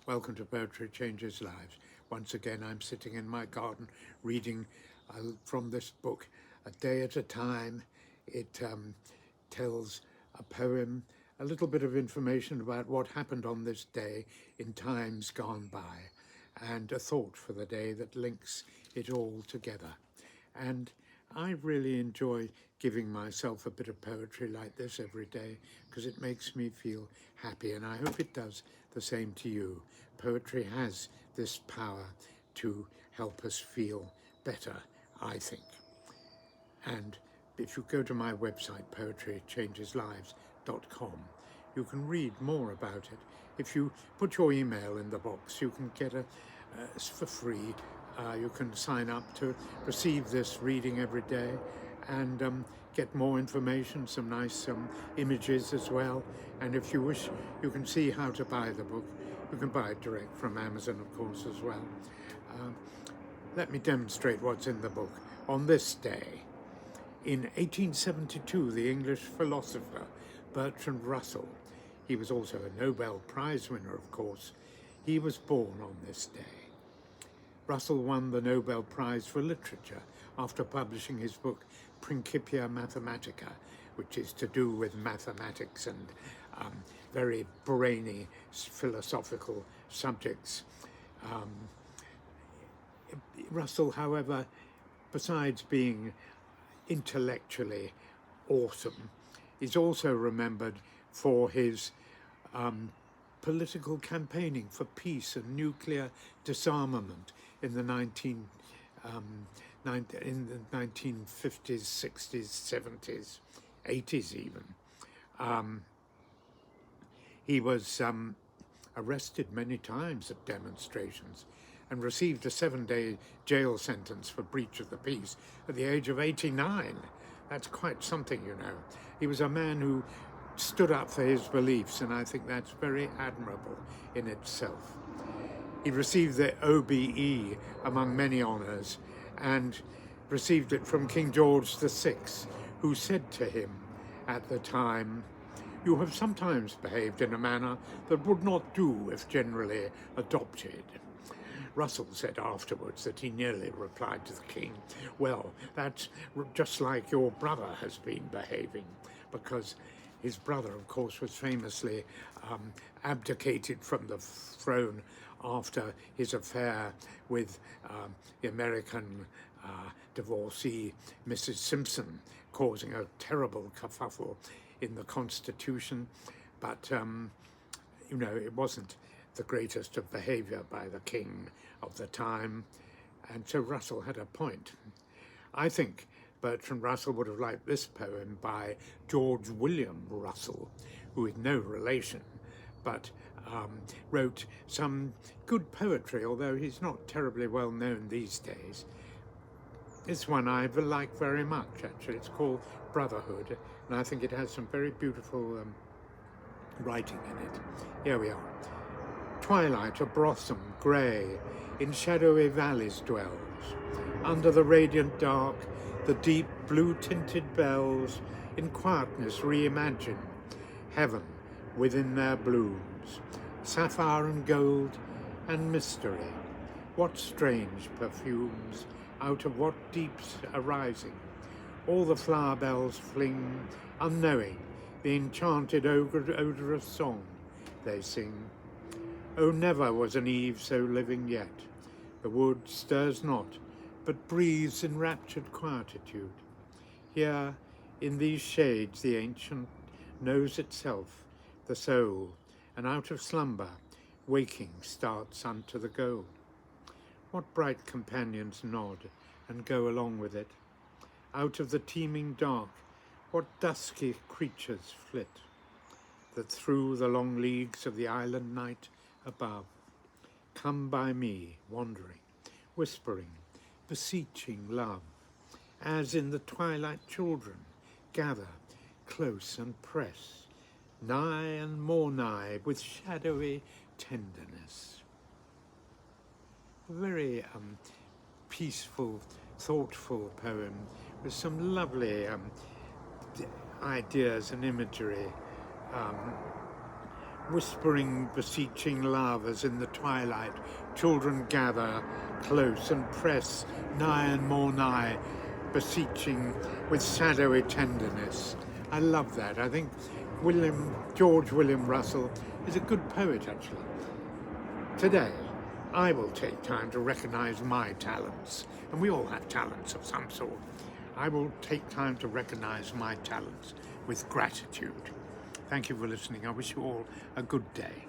Welcome to Poetry Changes Lives. Once again, I'm sitting in my garden reading from this book, A Day at a Time. It tells a poem, a little bit of information about what happened on this day in times gone by, and a thought for the day that links it all together. And I really enjoy giving myself a bit of poetry like this every day because it makes me feel happy, and I hope it does the same to you. Poetry has this power to help us feel better, I think. And if you go to my website, poetrychangeslives.com, you can read more about it. If you put your email in the box, you can get for free. You can sign up to receive this reading every day and get more information, some nice images as well. And if you wish, you can see how to buy the book. You can buy it direct from Amazon, of course, as well. Let me demonstrate what's in the book. On this day, in 1872, the English philosopher Bertrand Russell, he was also a Nobel Prize winner, of course, he was born on this day. Russell won the Nobel Prize for Literature after publishing his book Principia Mathematica, which is to do with mathematics and very brainy philosophical subjects. Russell, however, besides being intellectually awesome, is also remembered for his political campaigning for peace and nuclear disarmament in the 1950s, 60s, 70s, 80s even. He was arrested many times at demonstrations and received a 7-day jail sentence for breach of the peace at the age of 89. That's quite something, you know. He was a man who stood up for his beliefs, and I think that's very admirable in itself. He received the OBE among many honours and received it from King George VI, who said to him at the time, "You have sometimes behaved in a manner that would not do if generally adopted." Russell said afterwards that he nearly replied to the king, "Well, that's just like your brother has been behaving," because his brother, of course, was famously abdicated from the throne after his affair with the American divorcee, Mrs. Simpson, causing a terrible kerfuffle in the Constitution. But, you know, it wasn't the greatest of behavior by the king of the time. And so Russell had a point. I think Bertrand Russell would have liked this poem by George William Russell, who is no relation, but wrote some good poetry, although he's not terribly well known these days. This one I like very much, actually. It's called Brotherhood, and I think it has some very beautiful writing in it. Here we are. Twilight, a blossom, grey, in shadowy valleys dwells. Under the radiant dark, the deep blue-tinted bells in quietness reimagine heaven within their blooms, sapphire and gold and mystery. What strange perfumes out of what deeps arising? All the flower bells fling, unknowing, the enchanted odorous song they sing. Oh, never was an eve so living yet. The wood stirs not, but breathes in raptured quietude. Here, in these shades, the ancient knows itself, the soul, and out of slumber, waking starts unto the goal. What bright companions nod and go along with it? Out of the teeming dark, what dusky creatures flit, that through the long leagues of the island night above, come by me, wandering, whispering, beseeching love, as in the twilight children gather close and press, nigh and more nigh with shadowy tenderness. A very peaceful, thoughtful poem with some lovely ideas and imagery. whispering, beseeching love as in the twilight children gather close and press nigh and more nigh, beseeching with shadowy tenderness. I love that. I think George William Russell is a good poet, actually. Today, I will take time to recognize my talents, and we all have talents of some sort. I will take time to recognize my talents with gratitude. Thank you for listening. I wish you all a good day.